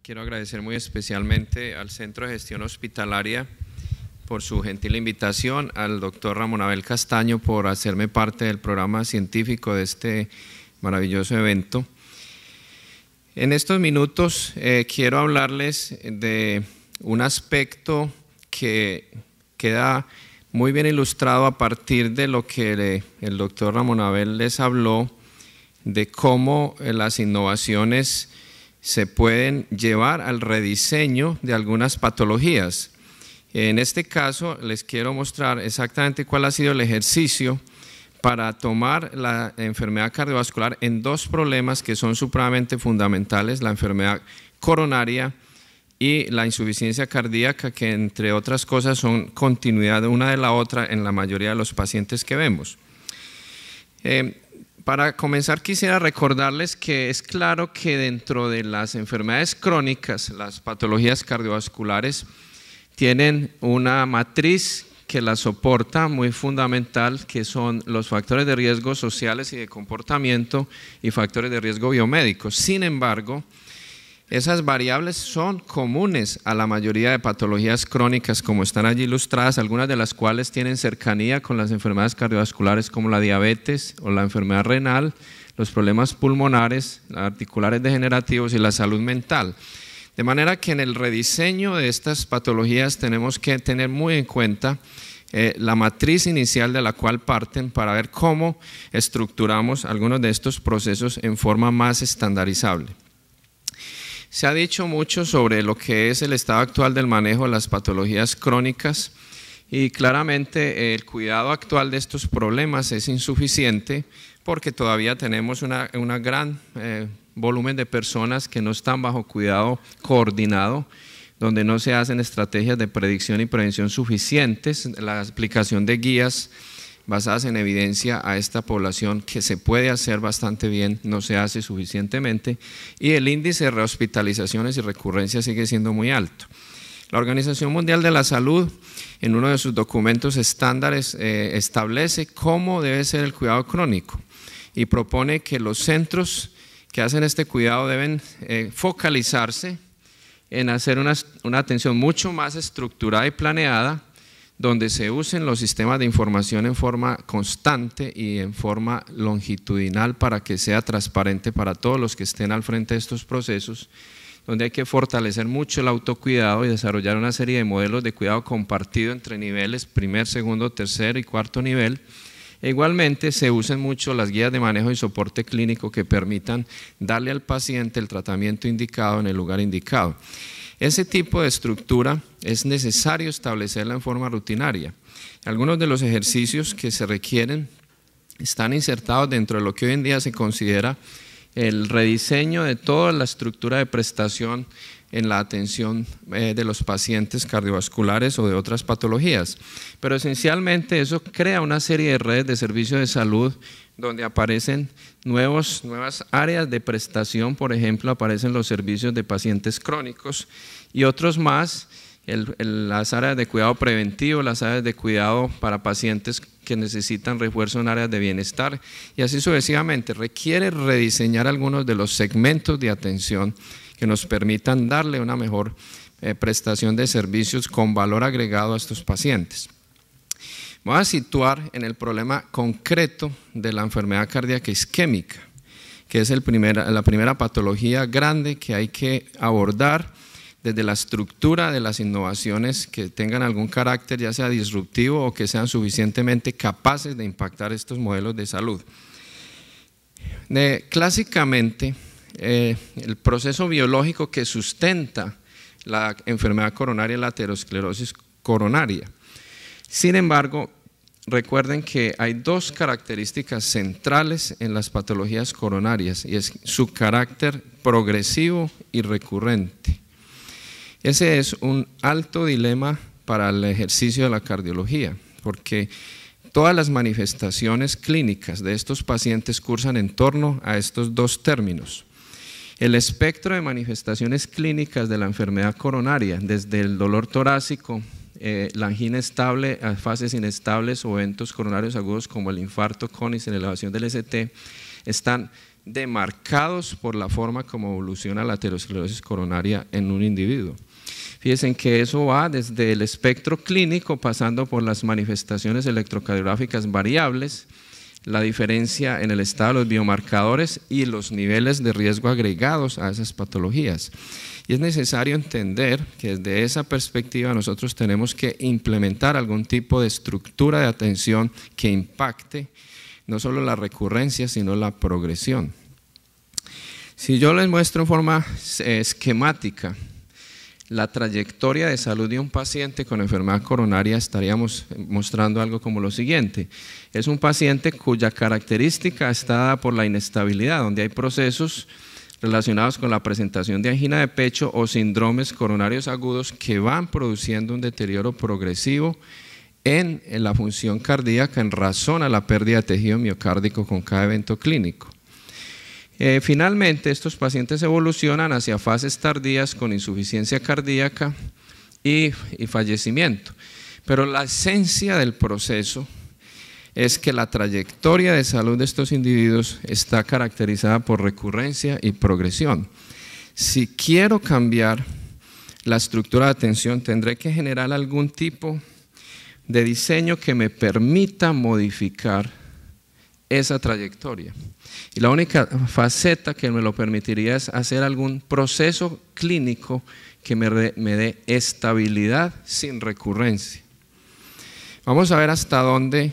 quiero agradecer muy especialmente al Centro de Gestión Hospitalaria por su gentil invitación, al doctor Ramón Abel Castaño por hacerme parte del programa científico de este maravilloso evento. En estos minutos quiero hablarles de un aspecto que queda muy bien ilustrado a partir de lo que el doctor Ramón Abel les habló, de cómo las innovaciones se pueden llevar al rediseño de algunas patologías. En este caso les quiero mostrar exactamente cuál ha sido el ejercicio para tomar la enfermedad cardiovascular en dos problemas que son supremamente fundamentales: la enfermedad coronaria y la insuficiencia cardíaca, que entre otras cosas son continuidad de una de la otra en la mayoría de los pacientes que vemos. Para comenzar quisiera recordarles que es claro que dentro de las enfermedades crónicas, las patologías cardiovasculares tienen una matriz que la soporta muy fundamental, que son los factores de riesgo sociales y de comportamiento y factores de riesgo biomédicos. Sin embargo, esas variables son comunes a la mayoría de patologías crónicas, como están allí ilustradas, algunas de las cuales tienen cercanía con las enfermedades cardiovasculares como la diabetes o la enfermedad renal, los problemas pulmonares, articulares degenerativos y la salud mental. De manera que en el rediseño de estas patologías tenemos que tener muy en cuenta la matriz inicial de la cual parten para ver cómo estructuramos algunos de estos procesos en forma más estandarizable. Se ha dicho mucho sobre lo que es el estado actual del manejo de las patologías crónicas y claramente el cuidado actual de estos problemas es insuficiente porque todavía tenemos una gran volumen de personas que no están bajo cuidado coordinado, donde no se hacen estrategias de predicción y prevención suficientes, la aplicación de guías basadas en evidencia a esta población que se puede hacer bastante bien, no se hace suficientemente, y el índice de rehospitalizaciones y recurrencias sigue siendo muy alto. La Organización Mundial de la Salud, en uno de sus documentos estándares, establece cómo debe ser el cuidado crónico y propone que los centros que hacen este cuidado deben focalizarse en hacer una atención mucho más estructurada y planeada, donde se usen los sistemas de información en forma constante y en forma longitudinal para que sea transparente para todos los que estén al frente de estos procesos, donde hay que fortalecer mucho el autocuidado y desarrollar una serie de modelos de cuidado compartido entre niveles, primer, segundo, tercer y cuarto nivel. E igualmente se usen mucho las guías de manejo y soporte clínico que permitan darle al paciente el tratamiento indicado en el lugar indicado. Ese tipo de estructura es necesario establecerla en forma rutinaria. Algunos de los ejercicios que se requieren están insertados dentro de lo que hoy en día se considera el rediseño de toda la estructura de prestación en la atención de los pacientes cardiovasculares o de otras patologías. Pero esencialmente eso crea una serie de redes de servicios de salud donde aparecen nuevas áreas de prestación. Por ejemplo, aparecen los servicios de pacientes crónicos y otros más, las áreas de cuidado preventivo, las áreas de cuidado para pacientes que necesitan refuerzo en áreas de bienestar y así sucesivamente. Requiere rediseñar algunos de los segmentos de atención que nos permitan darle una mejor prestación de servicios con valor agregado a estos pacientes. Voy a situar en el problema concreto de la enfermedad cardíaca isquémica, que es la primera patología grande que hay que abordar desde la estructura de las innovaciones que tengan algún carácter ya sea disruptivo o que sean suficientemente capaces de impactar estos modelos de salud. Clásicamente, el proceso biológico que sustenta la enfermedad coronaria es la aterosclerosis coronaria. Sin embargo, recuerden que hay dos características centrales en las patologías coronarias y es su carácter progresivo y recurrente. Ese es un alto dilema para el ejercicio de la cardiología, porque todas las manifestaciones clínicas de estos pacientes cursan en torno a estos dos términos. El espectro de manifestaciones clínicas de la enfermedad coronaria, desde el dolor torácico, la angina estable a fases inestables o eventos coronarios agudos como el infarto, CONIS en elevación del ST, están demarcados por la forma como evoluciona la aterosclerosis coronaria en un individuo. Fíjense que eso va desde el espectro clínico, pasando por las manifestaciones electrocardiográficas variables, la diferencia en el estado de los biomarcadores y los niveles de riesgo agregados a esas patologías. Y es necesario entender que desde esa perspectiva nosotros tenemos que implementar algún tipo de estructura de atención que impacte no solo la recurrencia, sino la progresión. Si yo les muestro en forma esquemática la trayectoria de salud de un paciente con enfermedad coronaria, estaríamos mostrando algo como lo siguiente. Es un paciente cuya característica está dada por la inestabilidad, donde hay procesos relacionados con la presentación de angina de pecho o síndromes coronarios agudos que van produciendo un deterioro progresivo en la función cardíaca en razón a la pérdida de tejido miocárdico con cada evento clínico. Finalmente, estos pacientes evolucionan hacia fases tardías con insuficiencia cardíaca y fallecimiento. Pero la esencia del proceso es que la trayectoria de salud de estos individuos está caracterizada por recurrencia y progresión. Si quiero cambiar la estructura de atención, tendré que generar algún tipo de diseño que me permita modificar esa trayectoria. Y la única faceta que me lo permitiría es hacer algún proceso clínico que me dé estabilidad sin recurrencia. Vamos a ver hasta dónde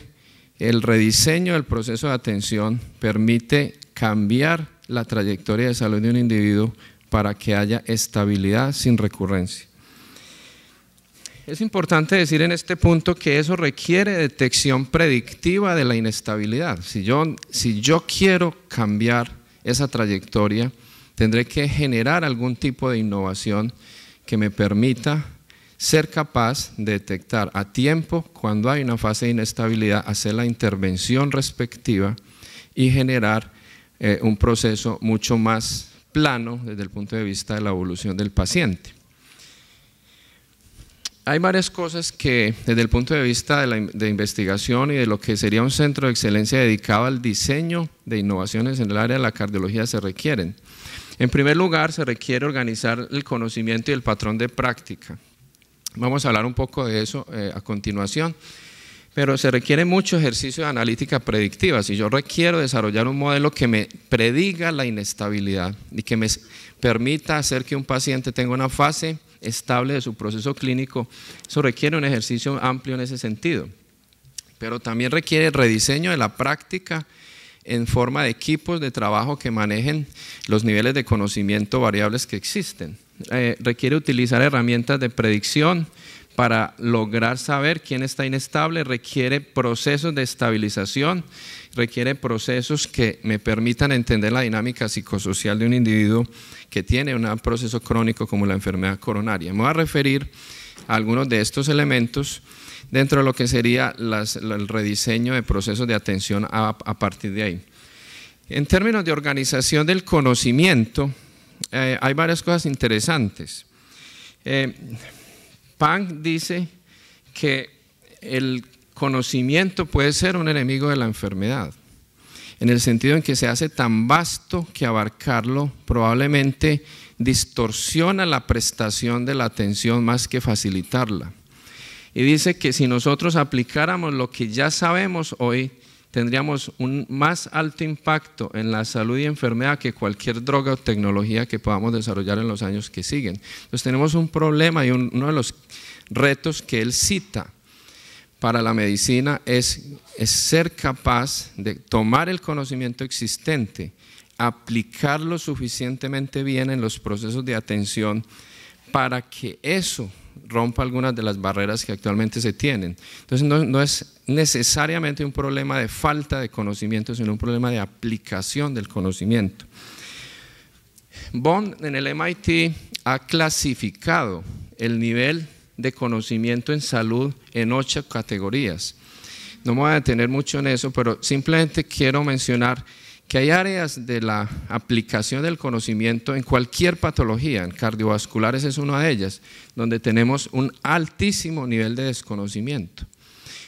el rediseño del proceso de atención permite cambiar la trayectoria de salud de un individuo para que haya estabilidad sin recurrencia. Es importante decir en este punto que eso requiere detección predictiva de la inestabilidad. Si yo quiero cambiar esa trayectoria, tendré que generar algún tipo de innovación que me permita ser capaz de detectar a tiempo cuando hay una fase de inestabilidad, hacer la intervención respectiva y generar un proceso mucho más plano desde el punto de vista de la evolución del paciente. Hay varias cosas que desde el punto de vista de investigación y de lo que sería un centro de excelencia dedicado al diseño de innovaciones en el área de la cardiología se requieren. En primer lugar, se requiere organizar el conocimiento y el patrón de práctica. Vamos a hablar un poco de eso a continuación, pero se requiere mucho ejercicio de analítica predictiva. Si yo requiero desarrollar un modelo que me prediga la inestabilidad y que me permita hacer que un paciente tenga una fase estable de su proceso clínico, eso requiere un ejercicio amplio en ese sentido, pero también requiere rediseño de la práctica en forma de equipos de trabajo que manejen los niveles de conocimiento variables que existen. Requiere utilizar herramientas de predicción para lograr saber quién está inestable, requiere procesos de estabilización, requiere procesos que me permitan entender la dinámica psicosocial de un individuo que tiene un proceso crónico como la enfermedad coronaria. Me voy a referir a algunos de estos elementos dentro de lo que sería el rediseño de procesos de atención a partir de ahí. En términos de organización del conocimiento, hay varias cosas interesantes. Pang dice que el conocimiento puede ser un enemigo de la enfermedad, en el sentido en que se hace tan vasto que abarcarlo probablemente distorsiona la prestación de la atención más que facilitarla. Y dice que si nosotros aplicáramos lo que ya sabemos hoy, tendríamos un más alto impacto en la salud y enfermedad que cualquier droga o tecnología que podamos desarrollar en los años que siguen. Entonces tenemos un problema y uno de los retos que él cita para la medicina es ser capaz de tomar el conocimiento existente, aplicarlo suficientemente bien en los procesos de atención para que eso rompa algunas de las barreras que actualmente se tienen. Entonces no es necesariamente un problema de falta de conocimiento, sino un problema de aplicación del conocimiento. Bond en el MIT ha clasificado el nivel de conocimiento en salud en 8 categorías. No me voy a detener mucho en eso, pero simplemente quiero mencionar que hay áreas de la aplicación del conocimiento en cualquier patología, en cardiovasculares es una de ellas, donde tenemos un altísimo nivel de desconocimiento.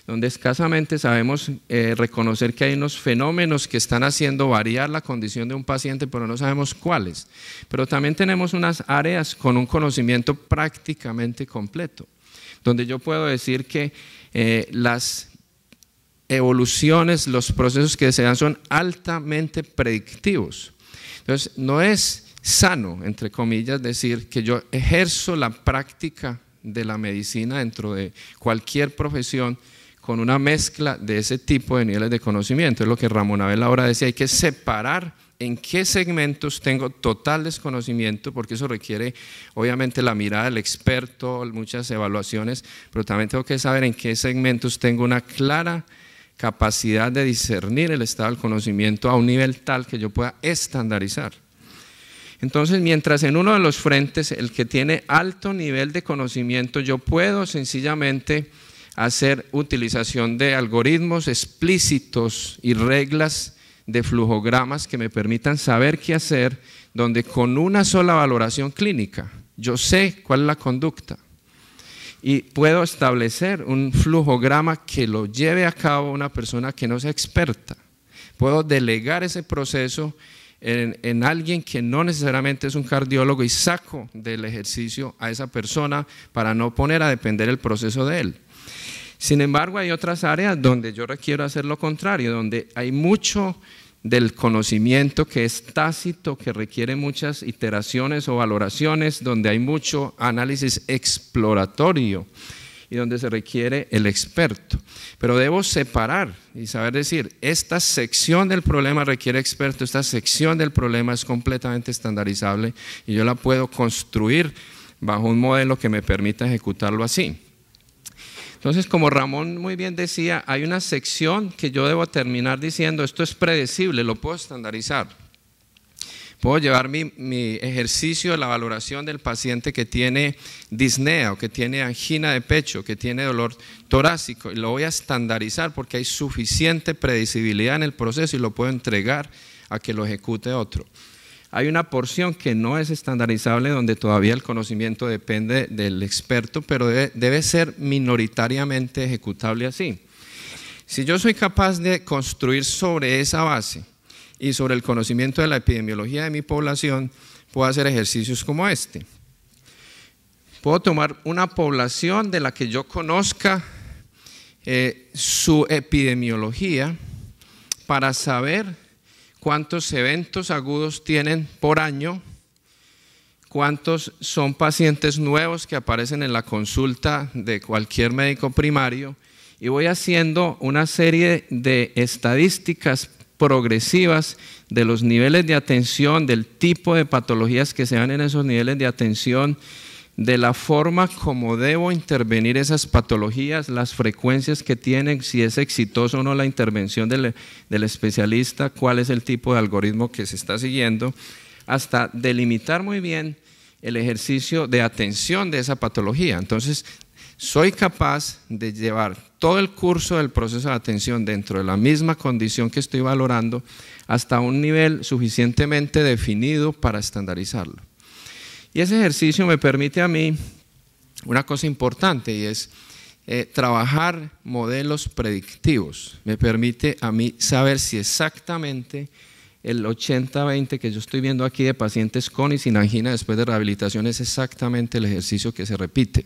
donde escasamente sabemos reconocer que hay unos fenómenos que están haciendo variar la condición de un paciente, pero no sabemos cuáles. Pero también tenemos unas áreas con un conocimiento prácticamente completo, donde yo puedo decir que las evoluciones, los procesos que se dan son altamente predictivos. Entonces, no es sano, entre comillas, decir que yo ejerzo la práctica de la medicina dentro de cualquier profesión con una mezcla de ese tipo de niveles de conocimiento. Es lo que Ramón Abel ahora decía, hay que separar en qué segmentos tengo total desconocimiento, porque eso requiere obviamente la mirada del experto, muchas evaluaciones, pero también tengo que saber en qué segmentos tengo una clara capacidad de discernir el estado del conocimiento a un nivel tal que yo pueda estandarizar. Entonces, mientras en uno de los frentes, el que tiene alto nivel de conocimiento, yo puedo sencillamente hacer utilización de algoritmos explícitos y reglas de flujogramas que me permitan saber qué hacer, donde con una sola valoración clínica yo sé cuál es la conducta y puedo establecer un flujograma que lo lleve a cabo una persona que no sea experta. Puedo delegar ese proceso en alguien que no necesariamente es un cardiólogo y saco del ejercicio a esa persona para no poner a depender el proceso de él. Sin embargo, hay otras áreas donde yo requiero hacer lo contrario, donde hay mucho del conocimiento que es tácito, que requiere muchas iteraciones o valoraciones, donde hay mucho análisis exploratorio y donde se requiere el experto. Pero debo separar y saber decir, esta sección del problema requiere experto, esta sección del problema es completamente estandarizable y yo la puedo construir bajo un modelo que me permita ejecutarlo así. Entonces, como Ramón muy bien decía, hay una sección que yo debo terminar diciendo, esto es predecible, lo puedo estandarizar. Puedo llevar mi ejercicio de la valoración del paciente que tiene disnea o que tiene angina de pecho, que tiene dolor torácico, y lo voy a estandarizar porque hay suficiente predecibilidad en el proceso y lo puedo entregar a que lo ejecute otro. Hay una porción que no es estandarizable donde todavía el conocimiento depende del experto, pero debe ser minoritariamente ejecutable así. Si yo soy capaz de construir sobre esa base y sobre el conocimiento de la epidemiología de mi población, puedo hacer ejercicios como este. Puedo tomar una población de la que yo conozca su epidemiología para saber cuántos eventos agudos tienen por año, cuántos son pacientes nuevos que aparecen en la consulta de cualquier médico primario, y voy haciendo una serie de estadísticas progresivas de los niveles de atención, del tipo de patologías que se dan en esos niveles de atención, de la forma como debo intervenir esas patologías, las frecuencias que tienen, si es exitoso o no la intervención del especialista, cuál es el tipo de algoritmo que se está siguiendo, hasta delimitar muy bien el ejercicio de atención de esa patología. Entonces, soy capaz de llevar todo el curso del proceso de atención dentro de la misma condición que estoy valorando hasta un nivel suficientemente definido para estandarizarlo. Y ese ejercicio me permite a mí una cosa importante, y es trabajar modelos predictivos. Me permite a mí saber si exactamente el 80-20 que yo estoy viendo aquí de pacientes con y sin angina después de rehabilitación es exactamente el ejercicio que se repite.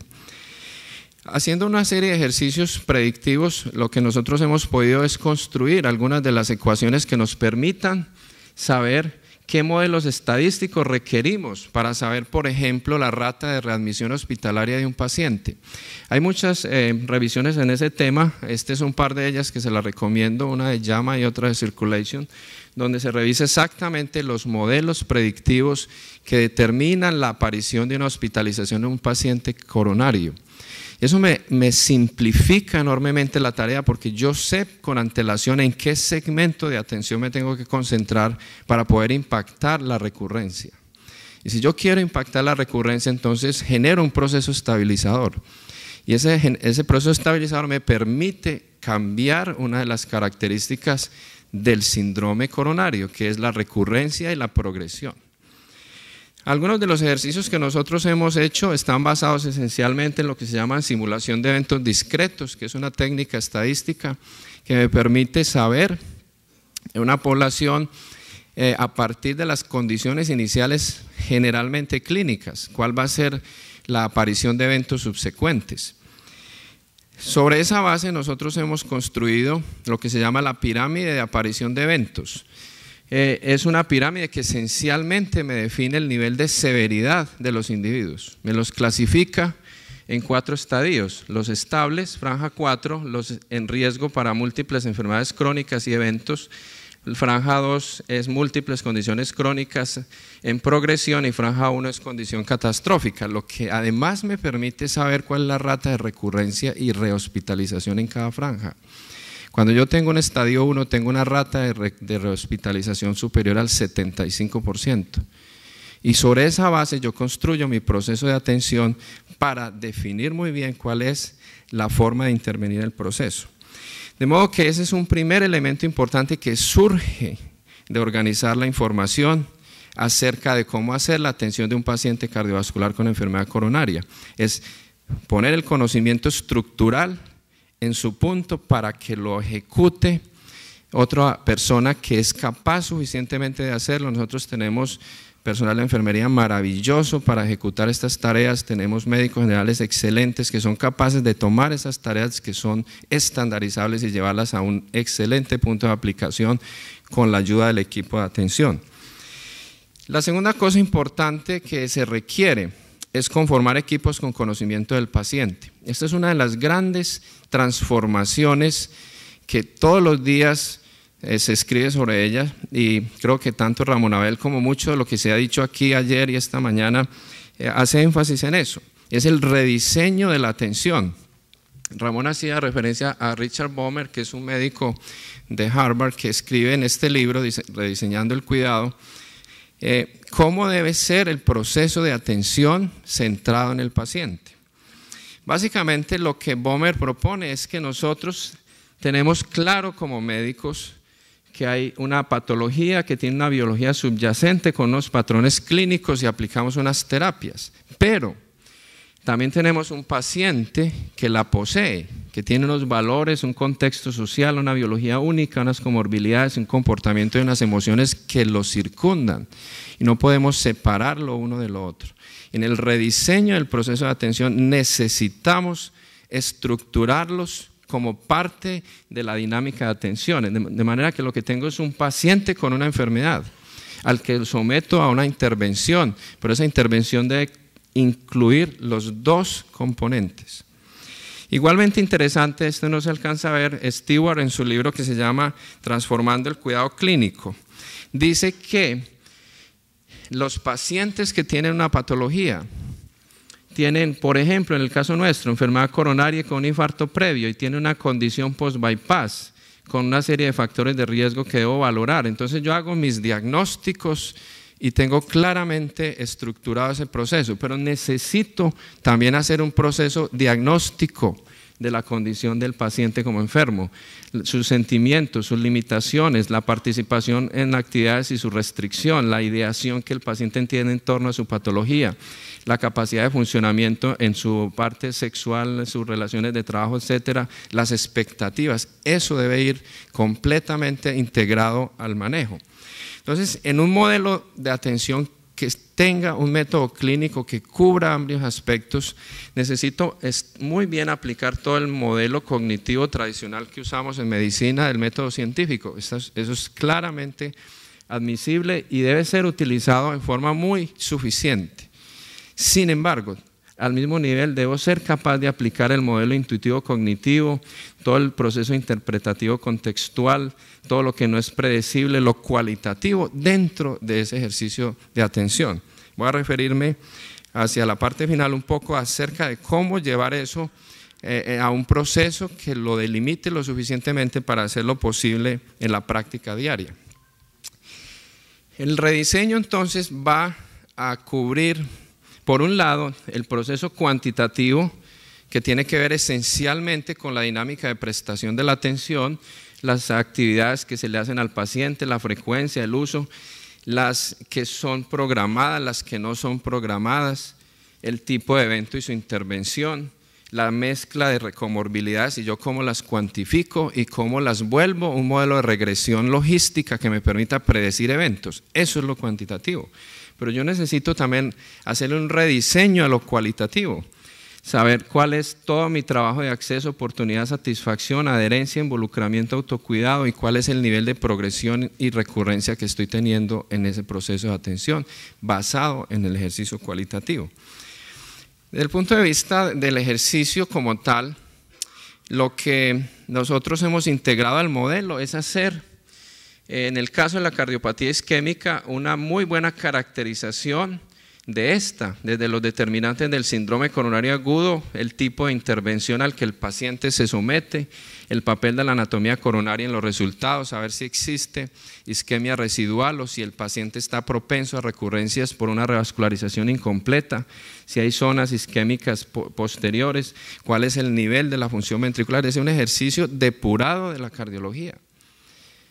Haciendo una serie de ejercicios predictivos, lo que nosotros hemos podido es construir algunas de las ecuaciones que nos permitan saber qué modelos estadísticos requerimos para saber, por ejemplo, la rata de readmisión hospitalaria de un paciente. Hay muchas revisiones en ese tema, este es un par de ellas que se las recomiendo, una de JAMA y otra de Circulation, donde se revisa exactamente los modelos predictivos que determinan la aparición de una hospitalización en un paciente coronario. Eso me simplifica enormemente la tarea porque yo sé con antelación en qué segmento de atención me tengo que concentrar para poder impactar la recurrencia. Y si yo quiero impactar la recurrencia, entonces genero un proceso estabilizador. Y ese proceso estabilizador me permite cambiar una de las características del síndrome coronario, que es la recurrencia y la progresión. Algunos de los ejercicios que nosotros hemos hecho están basados esencialmente en lo que se llama simulación de eventos discretos, que es una técnica estadística que me permite saber en una población a partir de las condiciones iniciales generalmente clínicas, cuál va a ser la aparición de eventos subsecuentes. Sobre esa base nosotros hemos construido lo que se llama la pirámide de aparición de eventos. Es una pirámide que esencialmente me define el nivel de severidad de los individuos. Me los clasifica en 4 estadios: los estables, franja 4, los en riesgo para múltiples enfermedades crónicas y eventos. Franja 2 es múltiples condiciones crónicas en progresión y franja 1 es condición catastrófica, lo que además me permite saber cuál es la rata de recurrencia y rehospitalización en cada franja. Cuando yo tengo un estadio 1, tengo una rata de rehospitalización superior al 75%. Y sobre esa base yo construyo mi proceso de atención para definir muy bien cuál es la forma de intervenir en el proceso. De modo que ese es un primer elemento importante que surge de organizar la información acerca de cómo hacer la atención de un paciente cardiovascular con enfermedad coronaria. Es poner el conocimiento estructural en su punto para que lo ejecute otra persona que es capaz suficientemente de hacerlo. Nosotros tenemos personal de enfermería maravilloso para ejecutar estas tareas, tenemos médicos generales excelentes que son capaces de tomar esas tareas que son estandarizables y llevarlas a un excelente punto de aplicación con la ayuda del equipo de atención. La segunda cosa importante que se requiere es conformar equipos con conocimiento del paciente. Esta es una de las grandes transformaciones que todos los días se escribe sobre ella, y creo que tanto Ramón Abel como mucho de lo que se ha dicho aquí ayer y esta mañana hace énfasis en eso. Es el rediseño de la atención. Ramón hacía referencia a Richard Bomer, que es un médico de Harvard que escribe en este libro, Rediseñando el Cuidado, cómo debe ser el proceso de atención centrado en el paciente. Básicamente lo que Bomer propone es que nosotros tenemos claro como médicos que hay una patología que tiene una biología subyacente con unos patrones clínicos y aplicamos unas terapias, pero también tenemos un paciente que la posee, que tiene unos valores, un contexto social, una biología única, unas comorbilidades, un comportamiento y unas emociones que lo circundan y no podemos separarlo uno de lo otro. En el rediseño del proceso de atención necesitamos estructurarlos como parte de la dinámica de atención, de manera que lo que tengo es un paciente con una enfermedad al que someto a una intervención, pero esa intervención debe incluir los 2 componentes. Igualmente interesante, esto no se alcanza a ver, Stewart en su libro que se llama Transformando el Cuidado Clínico, dice que los pacientes que tienen una patología tienen, por ejemplo, en el caso nuestro, enfermedad coronaria con un infarto previo y tiene una condición post-bypass con una serie de factores de riesgo que debo valorar. Entonces yo hago mis diagnósticos y tengo claramente estructurado ese proceso, pero necesito también hacer un proceso diagnóstico de la condición del paciente como enfermo, sus sentimientos, sus limitaciones, la participación en actividades y su restricción, la ideación que el paciente tiene en torno a su patología, la capacidad de funcionamiento en su parte sexual, en sus relaciones de trabajo, etcétera, las expectativas. Eso debe ir completamente integrado al manejo. Entonces, en un modelo de atención que tenga un método clínico que cubra amplios aspectos, necesito muy bien aplicar todo el modelo cognitivo tradicional que usamos en medicina del método científico. Eso es claramente admisible y debe ser utilizado en forma muy suficiente. Sin embargo, al mismo nivel debo ser capaz de aplicar el modelo intuitivo cognitivo, todo el proceso interpretativo contextual, todo lo que no es predecible, lo cualitativo dentro de ese ejercicio de atención. Voy a referirme hacia la parte final un poco acerca de cómo llevar eso a un proceso que lo delimite lo suficientemente para hacerlo posible en la práctica diaria. El rediseño entonces va a cubrir, por un lado, el proceso cuantitativo que tiene que ver esencialmente con la dinámica de prestación de la atención, las actividades que se le hacen al paciente, la frecuencia, el uso, las que son programadas, las que no son programadas, el tipo de evento y su intervención, la mezcla de comorbilidades y yo cómo las cuantifico y cómo las vuelvo un modelo de regresión logística que me permita predecir eventos. Eso es lo cuantitativo. Pero yo necesito también hacerle un rediseño a lo cualitativo, saber cuál es todo mi trabajo de acceso, oportunidad, satisfacción, adherencia, involucramiento, autocuidado y cuál es el nivel de progresión y recurrencia que estoy teniendo en ese proceso de atención basado en el ejercicio cualitativo. Desde el punto de vista del ejercicio como tal, lo que nosotros hemos integrado al modelo es hacer, en el caso de la cardiopatía isquémica, una muy buena caracterización de esta, desde los determinantes del síndrome coronario agudo, el tipo de intervención al que el paciente se somete, el papel de la anatomía coronaria en los resultados, saber si existe isquemia residual o si el paciente está propenso a recurrencias por una revascularización incompleta, si hay zonas isquémicas posteriores, cuál es el nivel de la función ventricular. Es un ejercicio depurado de la cardiología,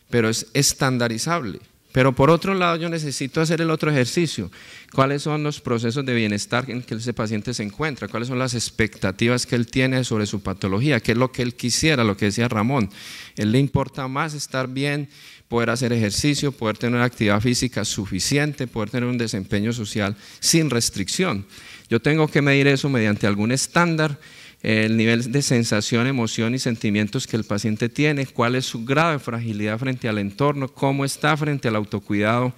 pero es estandarizable. Pero por otro lado yo necesito hacer el otro ejercicio. ¿Cuáles son los procesos de bienestar en que ese paciente se encuentra? ¿Cuáles son las expectativas que él tiene sobre su patología? ¿Qué es lo que él quisiera? Lo que decía Ramón, a él le importa más estar bien, poder hacer ejercicio, poder tener una actividad física suficiente, poder tener un desempeño social sin restricción. Yo tengo que medir eso mediante algún estándar, el nivel de sensación, emoción y sentimientos que el paciente tiene, cuál es su grado de fragilidad frente al entorno, cómo está frente al autocuidado,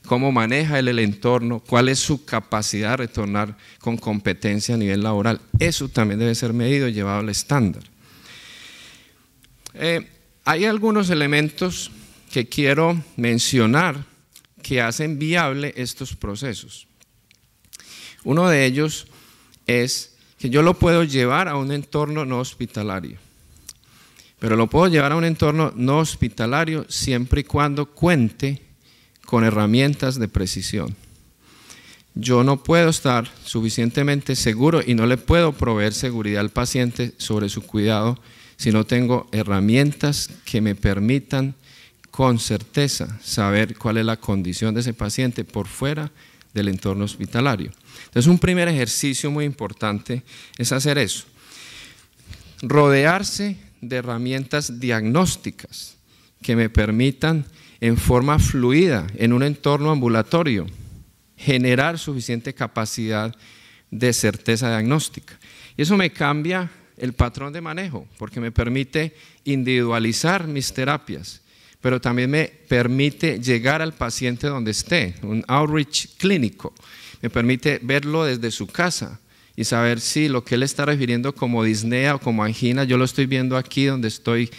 cómo maneja él el entorno, cuál es su capacidad de retornar con competencia a nivel laboral. Eso también debe ser medido y llevado al estándar. Hay algunos elementos que quiero mencionar que hacen viable estos procesos. Uno de ellos es que yo lo puedo llevar a un entorno no hospitalario, pero lo puedo llevar a un entorno no hospitalario siempre y cuando cuente con herramientas de precisión. Yo no puedo estar suficientemente seguro y no le puedo proveer seguridad al paciente sobre su cuidado si no tengo herramientas que me permitan con certeza saber cuál es la condición de ese paciente por fuera del entorno hospitalario. Entonces, un primer ejercicio muy importante es hacer eso, rodearse de herramientas diagnósticas que me permitan en forma fluida, en un entorno ambulatorio, generar suficiente capacidad de certeza diagnóstica. Y eso me cambia el patrón de manejo, porque me permite individualizar mis terapias, pero también me permite llegar al paciente donde esté, un outreach clínico, me permite verlo desde su casa y saber si lo que él está refiriendo como disnea o como angina, yo lo estoy viendo aquí donde estoy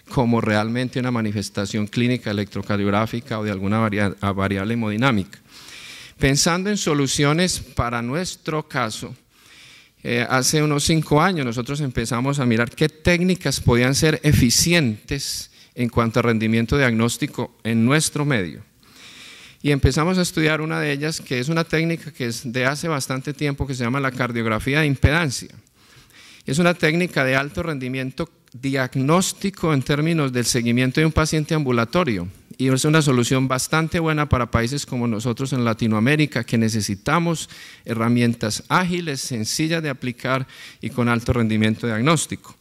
como realmente una manifestación clínica electrocardiográfica o de alguna variable hemodinámica. Pensando en soluciones para nuestro caso, hace unos 5 años nosotros empezamos a mirar qué técnicas podían ser eficientes en cuanto a rendimiento diagnóstico en nuestro medio. Y empezamos a estudiar una de ellas, que es una técnica que es de hace bastante tiempo, que se llama la cardiografía de impedancia. Es una técnica de alto rendimiento diagnóstico en términos del seguimiento de un paciente ambulatorio. Y es una solución bastante buena para países como nosotros en Latinoamérica, que necesitamos herramientas ágiles, sencillas de aplicar y con alto rendimiento diagnóstico.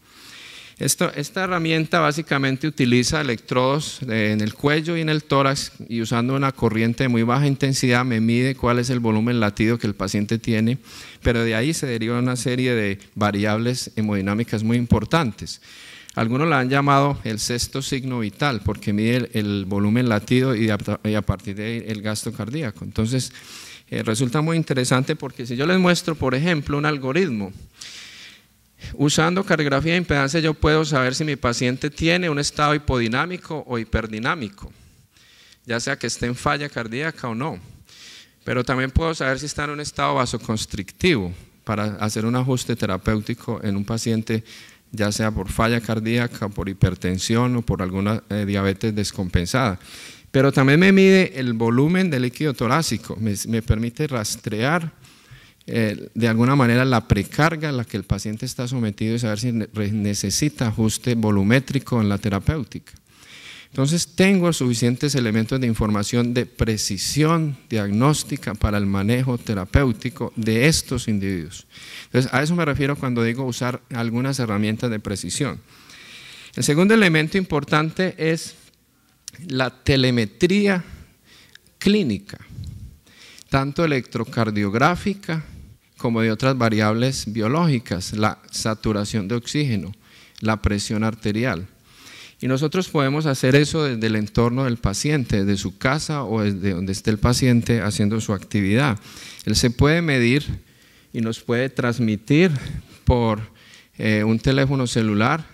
Esta herramienta básicamente utiliza electrodos en el cuello y en el tórax y usando una corriente de muy baja intensidad me mide cuál es el volumen latido que el paciente tiene, pero de ahí se deriva una serie de variables hemodinámicas muy importantes. Algunos la han llamado el sexto signo vital porque mide el volumen latido y a partir de ahí el gasto cardíaco. Entonces resulta muy interesante porque si yo les muestro, por ejemplo, un algoritmo, usando cardiografía de impedancia yo puedo saber si mi paciente tiene un estado hipodinámico o hiperdinámico, ya sea que esté en falla cardíaca o no, pero también puedo saber si está en un estado vasoconstrictivo para hacer un ajuste terapéutico en un paciente, ya sea por falla cardíaca, por hipertensión o por alguna diabetes descompensada. Pero también me mide el volumen de líquido torácico, me permite rastrear de alguna manera la precarga a la que el paciente está sometido y saber si necesita ajuste volumétrico en la terapéutica. Entonces tengo suficientes elementos de información de precisión diagnóstica para el manejo terapéutico de estos individuos. Entonces a eso me refiero cuando digo usar algunas herramientas de precisión. El segundo elemento importante es la telemetría clínica, tanto electrocardiográfica como de otras variables biológicas, la saturación de oxígeno, la presión arterial. Y nosotros podemos hacer eso desde el entorno del paciente, desde su casa o desde donde esté el paciente haciendo su actividad. Él se puede medir y nos puede transmitir por un teléfono celular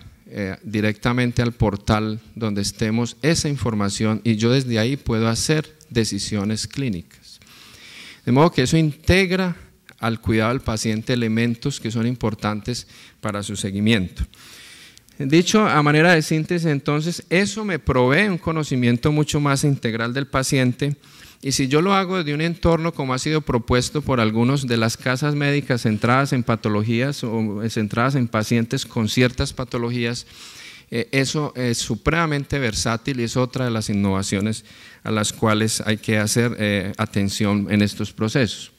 directamente al portal donde estemos esa información y yo desde ahí puedo hacer decisiones clínicas. De modo que eso integra al cuidado del paciente elementos que son importantes para su seguimiento. Dicho a manera de síntesis, entonces, eso me provee un conocimiento mucho más integral del paciente y si yo lo hago desde un entorno como ha sido propuesto por algunos de las casas médicas centradas en patologías o centradas en pacientes con ciertas patologías, eso es supremamente versátil y es otra de las innovaciones a las cuales hay que hacer atención en estos procesos.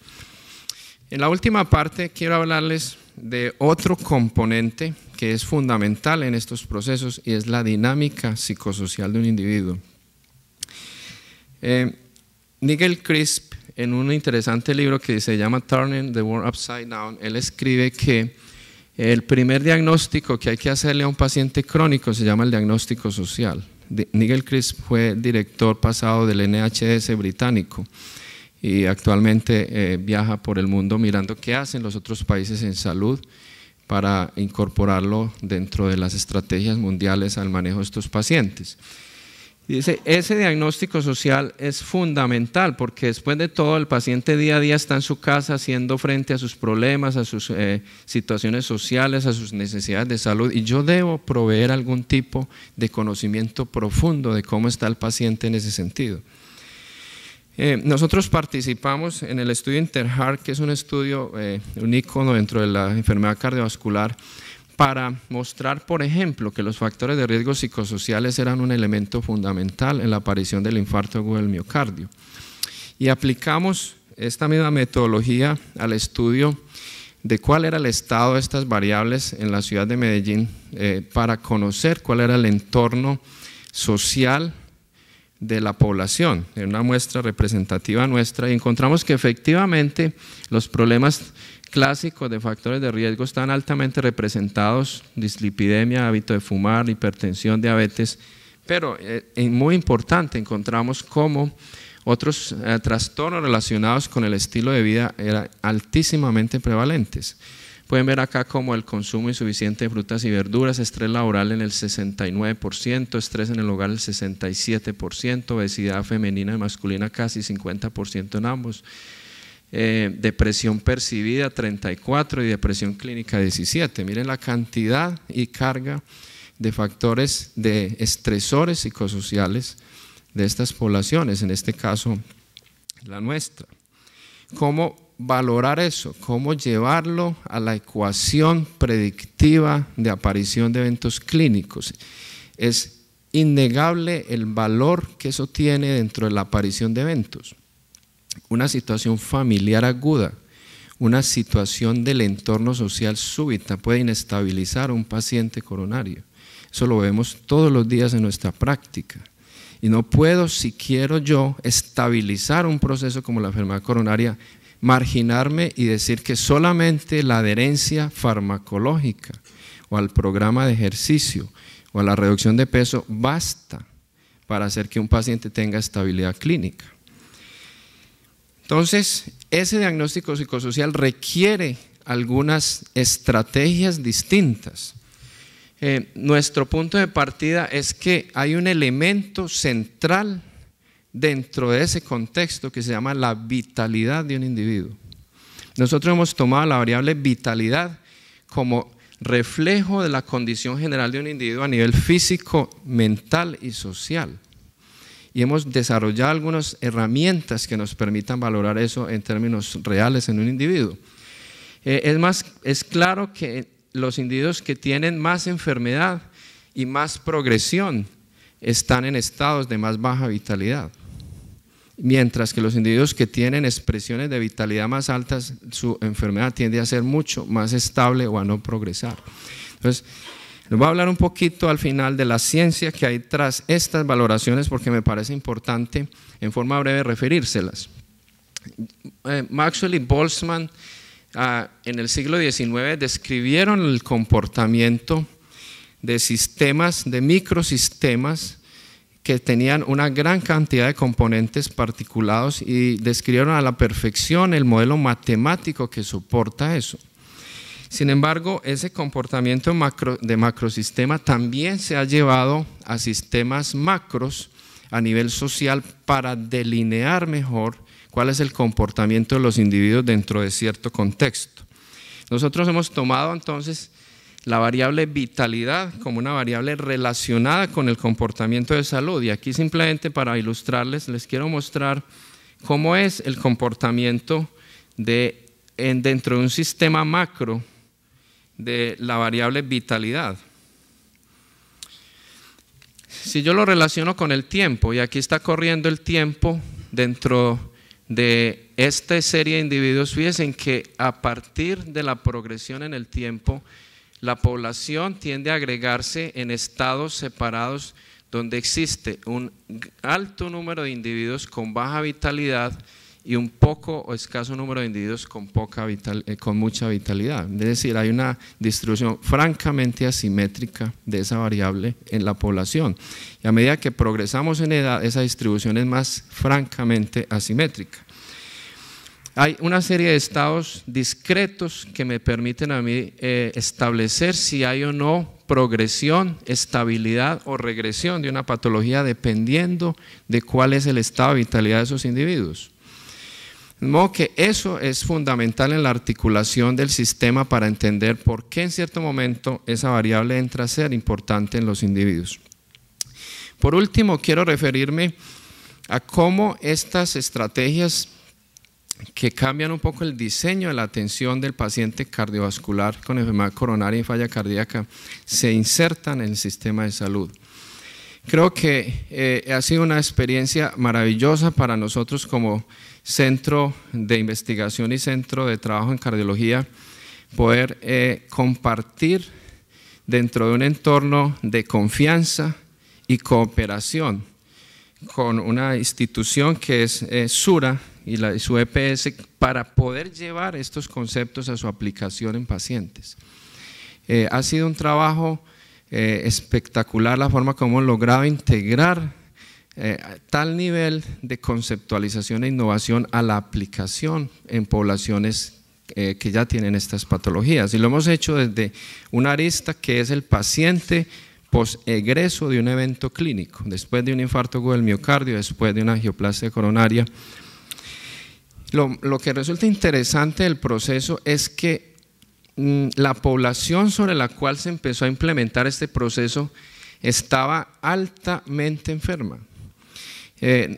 En la última parte quiero hablarles de otro componente que es fundamental en estos procesos y es la dinámica psicosocial de un individuo. Nigel Crisp, en un interesante libro que se llama Turning the World Upside Down, él escribe que el primer diagnóstico que hay que hacerle a un paciente crónico se llama el diagnóstico social. Nigel Crisp fue director pasado del NHS británico y actualmente viaja por el mundo mirando qué hacen los otros países en salud para incorporarlo dentro de las estrategias mundiales al manejo de estos pacientes. Dice, ese diagnóstico social es fundamental porque después de todo el paciente día a día está en su casa haciendo frente a sus problemas, a sus situaciones sociales, a sus necesidades de salud y yo debo proveer algún tipo de conocimiento profundo de cómo está el paciente en ese sentido. Nosotros participamos en el estudio InterHeart, que es un estudio, un ícono dentro de la enfermedad cardiovascular, para mostrar, por ejemplo, que los factores de riesgo psicosociales eran un elemento fundamental en la aparición del infarto agudo del miocardio. Y aplicamos esta misma metodología al estudio de cuál era el estado de estas variables en la ciudad de Medellín para conocer cuál era el entorno social de la población, en una muestra representativa nuestra, y encontramos que efectivamente los problemas clásicos de factores de riesgo están altamente representados: dislipidemia, hábito de fumar, hipertensión, diabetes, pero muy importante, encontramos cómo otros trastornos relacionados con el estilo de vida eran altísimamente prevalentes. Pueden ver acá como el consumo insuficiente de frutas y verduras, estrés laboral en el 69%, estrés en el hogar el 67%, obesidad femenina y masculina casi 50% en ambos, depresión percibida 34% y depresión clínica 17%. Miren la cantidad y carga de factores de estresores psicosociales de estas poblaciones, en este caso la nuestra. ¿Cómo valorar eso? ¿Cómo llevarlo a la ecuación predictiva de aparición de eventos clínicos? Es innegable el valor que eso tiene dentro de la aparición de eventos. Una situación familiar aguda, una situación del entorno social súbita puede inestabilizar a un paciente coronario. Eso lo vemos todos los días en nuestra práctica. Y no puedo, si quiero yo, estabilizar un proceso como la enfermedad coronaria, marginarme y decir que solamente la adherencia farmacológica o al programa de ejercicio o a la reducción de peso basta para hacer que un paciente tenga estabilidad clínica. Entonces, ese diagnóstico psicosocial requiere algunas estrategias distintas. Nuestro punto de partida es que hay un elemento central dentro de ese contexto que se llama la vitalidad de un individuo. Nosotros hemos tomado la variable vitalidad como reflejo de la condición general de un individuo a nivel físico, mental y social. Y hemos desarrollado algunas herramientas que nos permitan valorar eso en términos reales en un individuo. Es claro que los individuos que tienen más enfermedad y más progresión están en estados de más baja vitalidad, mientras que los individuos que tienen expresiones de vitalidad más altas, su enfermedad tiende a ser mucho más estable o a no progresar. Entonces, les voy a hablar un poquito al final de la ciencia que hay tras estas valoraciones, porque me parece importante en forma breve referírselas. Maxwell y Boltzmann en el siglo XIX describieron el comportamiento de sistemas, de microsistemas que tenían una gran cantidad de componentes particulados y describieron a la perfección el modelo matemático que soporta eso. Sin embargo, ese comportamiento de macrosistema también se ha llevado a sistemas macros a nivel social para delinear mejor cuál es el comportamiento de los individuos dentro de cierto contexto. Nosotros hemos tomado entonces la variable vitalidad como una variable relacionada con el comportamiento de salud, y aquí simplemente para ilustrarles les quiero mostrar cómo es el comportamiento dentro de un sistema macro de la variable vitalidad. Si yo lo relaciono con el tiempo, y aquí está corriendo el tiempo dentro de esta serie de individuos, fíjense que a partir de la progresión en el tiempo, la población tiende a agregarse en estados separados donde existe un alto número de individuos con baja vitalidad y un poco o escaso número de individuos con mucha vitalidad. Es decir, hay una distribución francamente asimétrica de esa variable en la población. Y a medida que progresamos en edad, esa distribución es más francamente asimétrica. Hay una serie de estados discretos que me permiten a mí establecer si hay o no progresión, estabilidad o regresión de una patología dependiendo de cuál es el estado de vitalidad de esos individuos. De modo que eso es fundamental en la articulación del sistema para entender por qué en cierto momento esa variable entra a ser importante en los individuos. Por último, quiero referirme a cómo estas estrategias que cambian un poco el diseño de la atención del paciente cardiovascular con enfermedad coronaria y falla cardíaca se insertan en el sistema de salud. Creo que ha sido una experiencia maravillosa para nosotros como centro de investigación y centro de trabajo en cardiología poder compartir dentro de un entorno de confianza y cooperación con una institución que es Sura y su EPS para poder llevar estos conceptos a su aplicación en pacientes. Ha sido un trabajo espectacular la forma como hemos logrado integrar tal nivel de conceptualización e innovación a la aplicación en poblaciones que ya tienen estas patologías, y lo hemos hecho desde una arista que es el paciente post-egreso de un evento clínico, después de un infarto agudo del miocardio, después de una angioplastia coronaria. Lo que resulta interesante del proceso es que la población sobre la cual se empezó a implementar este proceso estaba altamente enferma.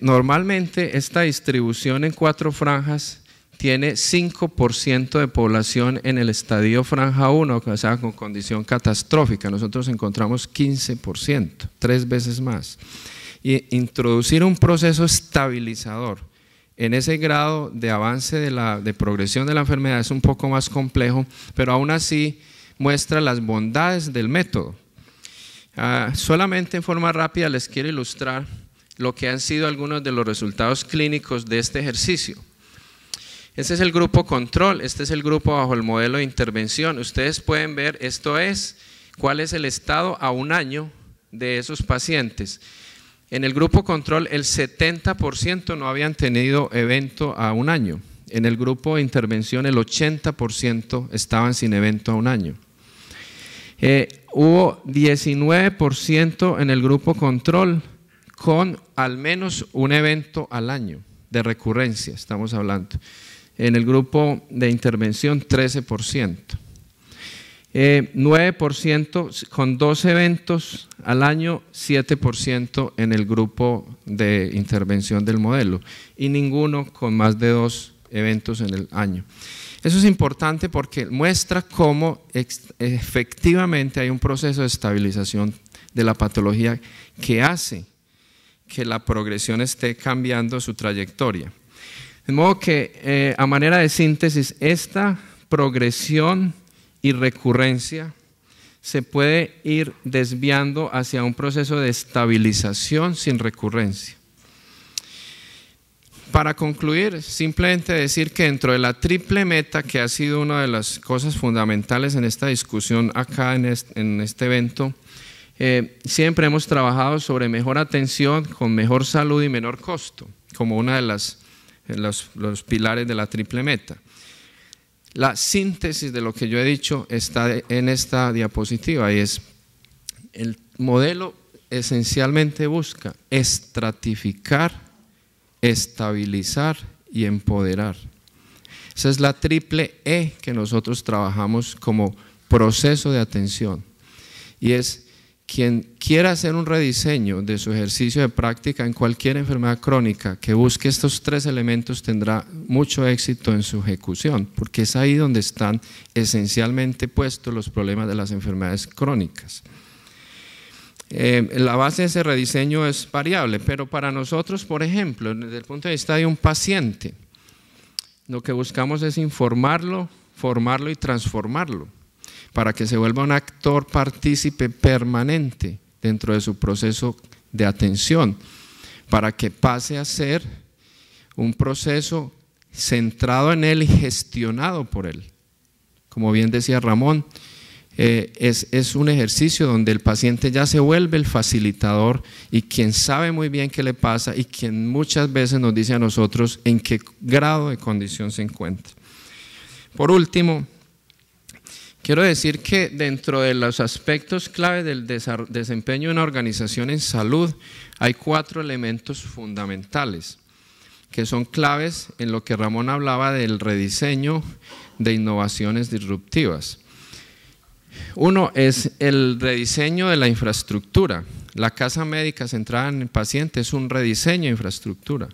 Normalmente esta distribución en 4 franjas tiene 5% de población en el estadio franja 1, o sea, con condición catastrófica. Nosotros encontramos 15%, 3 veces más. Y introducir un proceso estabilizador en ese grado de avance de progresión de la enfermedad es un poco más complejo, pero aún así muestra las bondades del método. Solamente en forma rápida les quiero ilustrar lo que han sido algunos de los resultados clínicos de este ejercicio. Este es el grupo control, este es el grupo bajo el modelo de intervención. Ustedes pueden ver, esto es cuál es el estado a un año de esos pacientes. En el grupo control el 70% no habían tenido evento a un año. En el grupo de intervención el 80% estaban sin evento a un año. Hubo 19% en el grupo control con al menos un evento al año de recurrencia, estamos hablando. En el grupo de intervención 13%. 9% con 2 eventos al año, 7% en el grupo de intervención del modelo y ninguno con más de 2 eventos en el año. Eso es importante porque muestra cómo efectivamente hay un proceso de estabilización de la patología que hace que la progresión esté cambiando su trayectoria. De modo que, a manera de síntesis, esta progresión y recurrencia se puede ir desviando hacia un proceso de estabilización sin recurrencia. Para concluir, simplemente decir que dentro de la triple meta, que ha sido una de las cosas fundamentales en esta discusión acá en este evento, siempre hemos trabajado sobre mejor atención, con mejor salud y menor costo, como una de los pilares de la triple meta. La síntesis de lo que yo he dicho está en esta diapositiva y es: el modelo esencialmente busca estratificar, estabilizar y empoderar. Esa es la triple E que nosotros trabajamos como proceso de atención, y es: quien quiera hacer un rediseño de su ejercicio de práctica en cualquier enfermedad crónica, que busque estos tres elementos, tendrá mucho éxito en su ejecución, porque es ahí donde están esencialmente puestos los problemas de las enfermedades crónicas. La base de ese rediseño es variable, pero para nosotros, por ejemplo, desde el punto de vista de un paciente, lo que buscamos es informarlo, formarlo y transformarlo, para que se vuelva un actor partícipe permanente dentro de su proceso de atención, para que pase a ser un proceso centrado en él y gestionado por él. Como bien decía Ramón, es un ejercicio donde el paciente ya se vuelve el facilitador y quien sabe muy bien qué le pasa y quien muchas veces nos dice a nosotros en qué grado de condición se encuentra. Por último, quiero decir que dentro de los aspectos clave del desempeño de una organización en salud hay 4 elementos fundamentales que son claves en lo que Ramón hablaba del rediseño de innovaciones disruptivas. Uno es el rediseño de la infraestructura. La casa médica centrada en el paciente es un rediseño de infraestructura.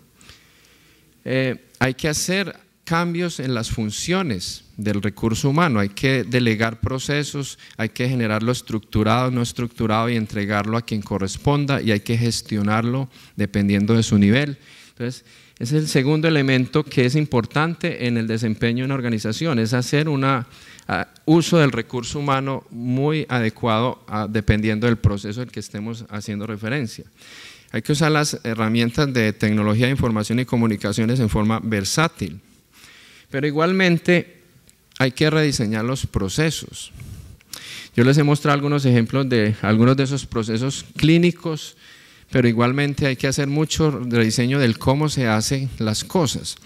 Hay que hacer cambios en las funciones del recurso humano, hay que delegar procesos, hay que generarlo estructurado, no estructurado y entregarlo a quien corresponda, y hay que gestionarlo dependiendo de su nivel. Entonces, ese es el segundo elemento que es importante en el desempeño de una organización, es hacer un uso del recurso humano muy adecuado dependiendo del proceso al que estemos haciendo referencia. Hay que usar las herramientas de tecnología de información y comunicaciones en forma versátil, pero igualmente hay que rediseñar los procesos. Yo les he mostrado algunos ejemplos de algunos de esos procesos clínicos, pero igualmente hay que hacer mucho rediseño del cómo se hacen las cosas.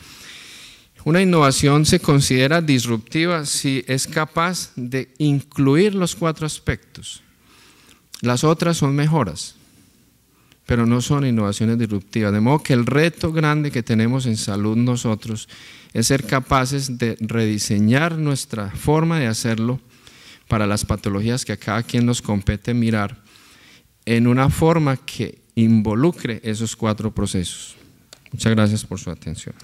Una innovación se considera disruptiva si es capaz de incluir los 4 aspectos. Las otras son mejoras, pero no son innovaciones disruptivas. De modo que el reto grande que tenemos en salud nosotros es ser capaces de rediseñar nuestra forma de hacerlo para las patologías que a cada quien nos compete mirar en una forma que involucre esos 4 procesos. Muchas gracias por su atención.